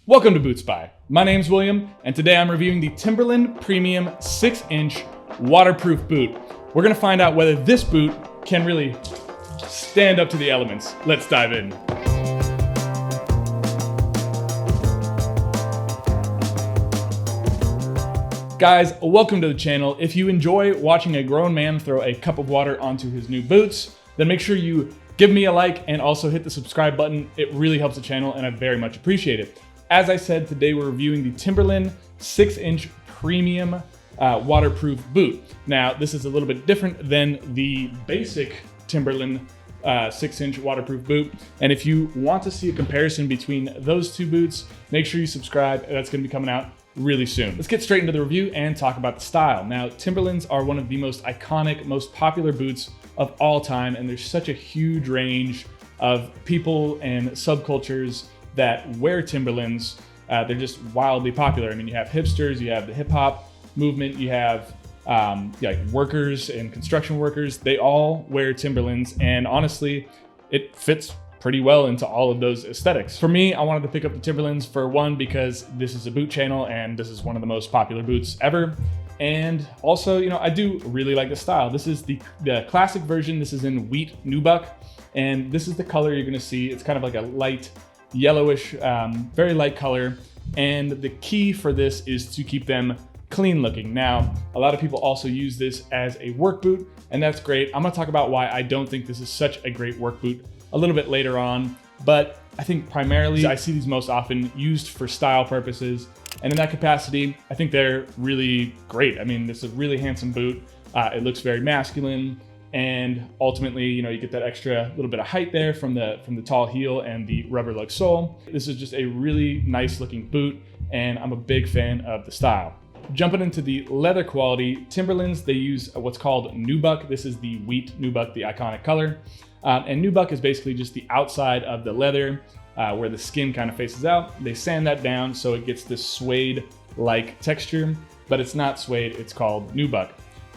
Welcome to BootSpy. My name's William, and today I'm reviewing the Timberland Premium 6-inch waterproof boot. We're gonna find out whether this boot can really stand up to the elements. Let's dive in. Guys, welcome to the channel. If you enjoy watching a grown man throw a cup of water onto his new boots, then make sure you give me a like and also hit the subscribe button. It really helps the channel and I very much appreciate it. As I said, today we're reviewing the Timberland 6-inch premium waterproof boot. Now, this is a little bit different than the basic Timberland 6-inch waterproof boot. And if you want to see a comparison between those two boots, make sure you subscribe. That's gonna be coming out really soon. Let's get straight into the review and talk about the style. Now, Timberlands are one of the most iconic, most popular boots of all time, and there's such a huge range of people and subcultures that wear Timberlands. They're just wildly popular. I mean, you have hipsters, you have the hip hop movement, you have like workers and construction workers. They all wear Timberlands, and honestly, it fits pretty well into all of those aesthetics. For me, I wanted to pick up the Timberlands for one, because this is a boot channel and this is one of the most popular boots ever. And also, you know, I do really like the style. This is the classic version. This is in wheat Nubuck, and this is the color you're gonna see. It's kind of like a light yellowish, very light color. And the key for this is to keep them clean looking. Now, a lot of people also use this as a work boot, and that's great. I'm gonna talk about why I don't think this is such a great work boot a little bit later on, but I think primarily I see these most often used for style purposes. And in that capacity, I think they're really great. I mean, this is a really handsome boot. It looks very masculine. And ultimately, you know, you get that extra little bit of height there from the tall heel and the rubber lug sole. This is just a really nice looking boot, and I'm a big fan of the style. Jumping into the leather quality, Timberlands, they use what's called Nubuck. This is the wheat Nubuck, the iconic color. And Nubuck is basically just the outside of the leather where the skin kind of faces out. They sand that down so it gets this suede-like texture, but it's not suede, it's called Nubuck.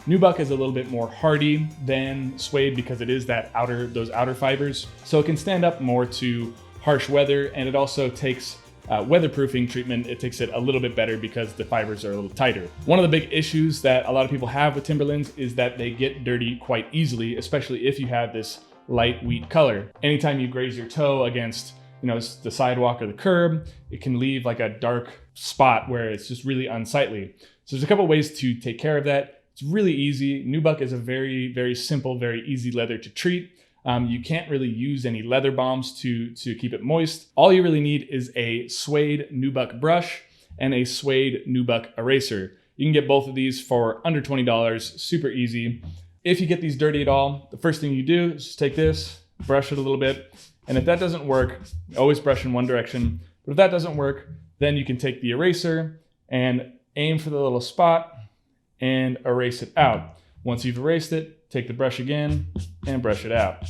Nubuck is a little bit more hardy than suede because it is those outer fibers. So it can stand up more to harsh weather, and it also takes weatherproofing treatment. It takes it a little bit better because the fibers are a little tighter. One of the big issues that a lot of people have with Timberlands is that they get dirty quite easily, especially if you have this light wheat color. Anytime you graze your toe against, you know, the sidewalk or the curb, it can leave like a dark spot where it's just really unsightly. So there's a couple ways to take care of that. It's really easy. Nubuck is a very, very simple, very easy leather to treat. You can't really use any leather balms to keep it moist. All you really need is a suede Nubuck brush and a suede Nubuck eraser. You can get both of these for under $20, super easy. If you get these dirty at all, the first thing you do is just take this, brush it a little bit. And if that doesn't work, always brush in one direction. But if that doesn't work, then you can take the eraser and aim for the little spot and erase it out. Once you've erased it, take the brush again and brush it out.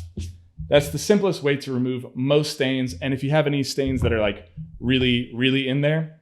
That's the simplest way to remove most stains. And if you have any stains that are like really, really in there,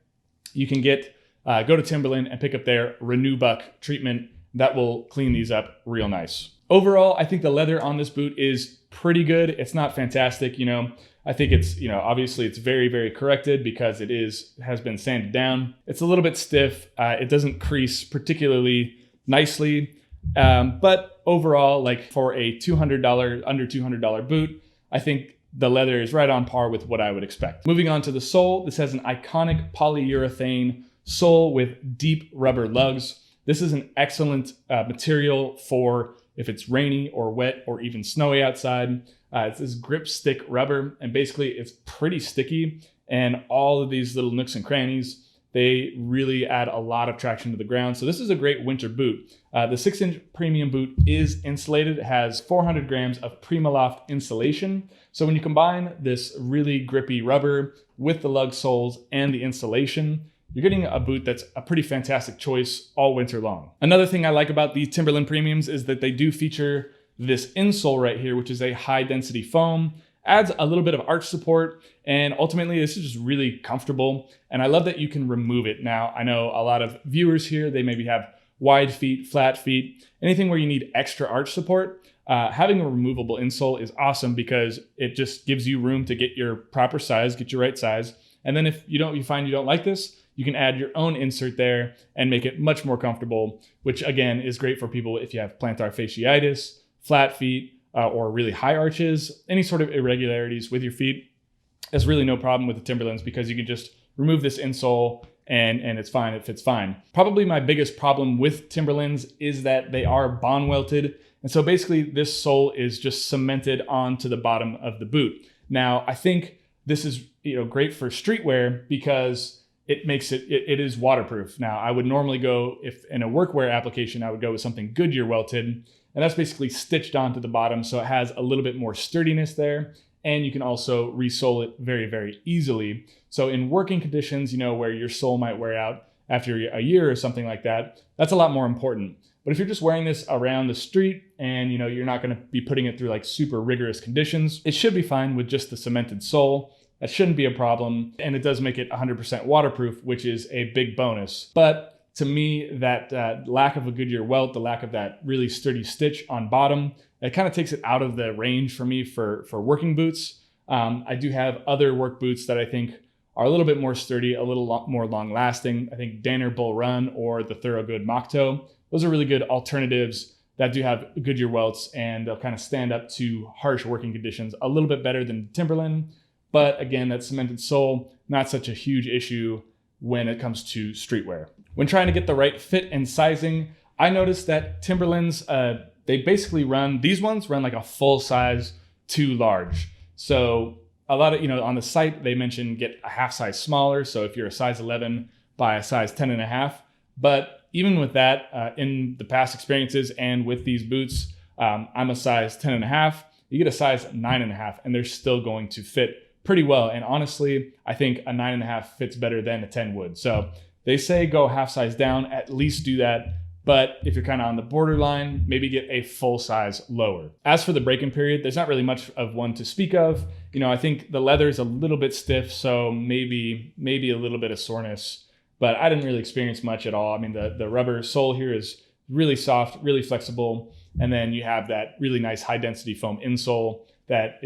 you can go to Timberland and pick up their Renubuck treatment. That will clean these up real nice. Overall, I think the leather on this boot is pretty good. It's not fantastic, you know. I think it's, you know, obviously it's very, very corrected because has been sanded down. It's a little bit stiff. It doesn't crease particularly nicely. But overall, like for a under $200 boot, I think the leather is right on par with what I would expect. Moving on to the sole, this has an iconic polyurethane sole with deep rubber lugs. This is an excellent material for if it's rainy or wet or even snowy outside. It's this grip stick rubber, and basically it's pretty sticky, and all of these little nooks and crannies, they really add a lot of traction to the ground. So this is a great winter boot. The 6-inch premium boot is insulated. It has 400 grams of Primaloft insulation. So when you combine this really grippy rubber with the lug soles and the insulation, you're getting a boot that's a pretty fantastic choice all winter long. Another thing I like about the Timberland Premiums is that they do feature this insole right here, which is a high density foam. Adds a little bit of arch support, and ultimately this is just really comfortable. And I love that you can remove it. Now, I know a lot of viewers here, they maybe have wide feet, flat feet, anything where you need extra arch support. Having a removable insole is awesome because it just gives you room to get your proper size, get your right size, And then if you find you don't like this, you can add your own insert there and make it much more comfortable, which again is great for people if you have plantar fasciitis, flat feet, or really high arches, any sort of irregularities with your feet. There's really no problem with the Timberlands because you can just remove this insole and it's fine, it fits fine. Probably my biggest problem with Timberlands is that they are bond welted. And so basically this sole is just cemented onto the bottom of the boot. Now, I think this is great for streetwear because it makes it is waterproof. Now, I would normally go, if in a workwear application, I would go with something Goodyear welted, and that's basically stitched onto the bottom, so it has a little bit more sturdiness there, and you can also resole it very, very easily. So in working conditions, where your sole might wear out after a year or something like that, that's a lot more important. But if you're just wearing this around the street and you're not going to be putting it through like super rigorous conditions, it should be fine with just the cemented sole. That shouldn't be a problem. And it does make it 100% waterproof, which is a big bonus. But to me, that lack of a Goodyear welt, the lack of that really sturdy stitch on bottom, it kind of takes it out of the range for me for working boots. I do have other work boots that I think are a little bit more sturdy, a little more long lasting. I think Danner Bull Run or the Thorogood Mock Toe. Those are really good alternatives that do have Goodyear welts, and they'll kind of stand up to harsh working conditions a little bit better than Timberland. But again, that cemented sole, not such a huge issue when it comes to streetwear. When trying to get the right fit and sizing, I noticed that Timberlands, they basically these ones run like a full size too large. So a lot of, on the site, they mention get a half size smaller. So if you're a size 11, buy a size 10.5. But even with that, in the past experiences and with these boots, I'm a size 10.5. You get a size 9.5 and they're still going to fit pretty well. And honestly, I think a 9.5 fits better than a 10 would. So they say go half size down, at least do that. But if you're kind of on the borderline, maybe get a full size lower. As for the break-in period, there's not really much of one to speak of. I think the leather is a little bit stiff, so maybe a little bit of soreness, but I didn't really experience much at all. I mean, the rubber sole here is really soft, really flexible. And then you have that really nice high density foam insole that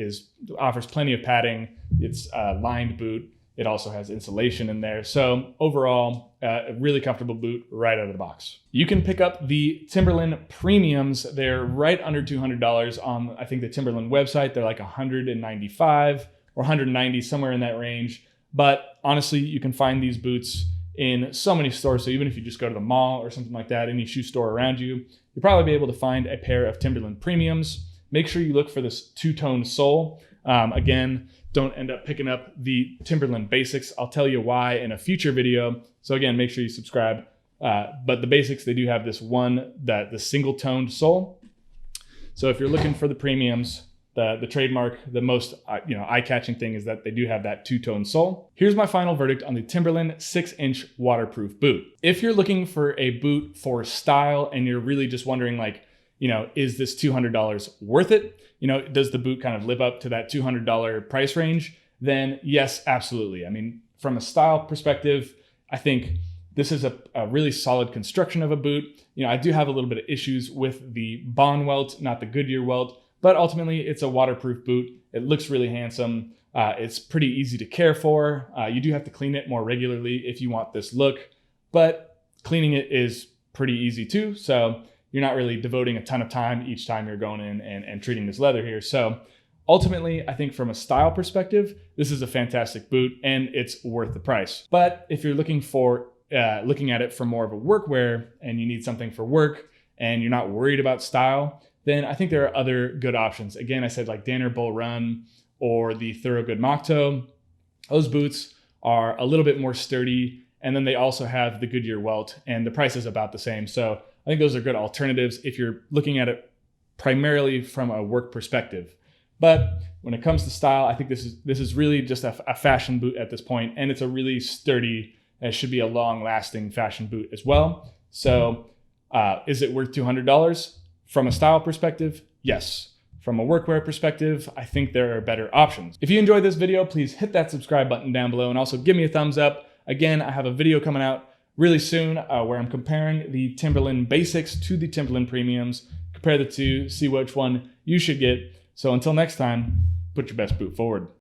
offers plenty of padding. It's a lined boot. It also has insulation in there. So overall, a really comfortable boot right out of the box. You can pick up the Timberland Premiums. They're right under $200 on, I think, the Timberland website. They're like $195 or $190, somewhere in that range. But honestly, you can find these boots in so many stores. So even if you just go to the mall or something like that, any shoe store around you, you'll probably be able to find a pair of Timberland Premiums. Make sure you look for this two-tone sole. Again, don't end up picking up the Timberland Basics. I'll tell you why in a future video. So again, make sure you subscribe. But the Basics, they do have this the single-toned sole. So if you're looking for the Premiums, the trademark, the most eye-catching thing is that they do have that two-tone sole. Here's my final verdict on the Timberland 6-inch waterproof boot. If you're looking for a boot for style and you're really just wondering is this $200 worth it? Does the boot kind of live up to that $200 price range? Then yes, absolutely. I mean, from a style perspective, I think this is a really solid construction of a boot. I do have a little bit of issues with the Bond welt, not the Goodyear welt, but ultimately it's a waterproof boot. It looks really handsome. It's pretty easy to care for. You do have to clean it more regularly if you want this look, but cleaning it is pretty easy too. So you're not really devoting a ton of time each time you're going in and treating this leather here. So ultimately, I think from a style perspective, this is a fantastic boot and it's worth the price. But if you're looking at it for more of a workwear and you need something for work and you're not worried about style, then I think there are other good options. Again, I said like Danner Bull Run or the Thorogood Mock Toe. Those boots are a little bit more sturdy. And then they also have the Goodyear welt and the price is about the same. So I think those are good alternatives if you're looking at it primarily from a work perspective. But when it comes to style, I think this is really just a fashion boot at this point, and it's a really sturdy, it should be a long-lasting fashion boot as well. So is it worth $200? From a style perspective, yes. From a workwear perspective, I think there are better options. If you enjoyed this video, please hit that subscribe button down below and also give me a thumbs up. Again, I have a video coming out really soon where I'm comparing the Timberland Basics to the Timberland Premiums, compare the two, see which one you should get. So until next time, put your best boot forward.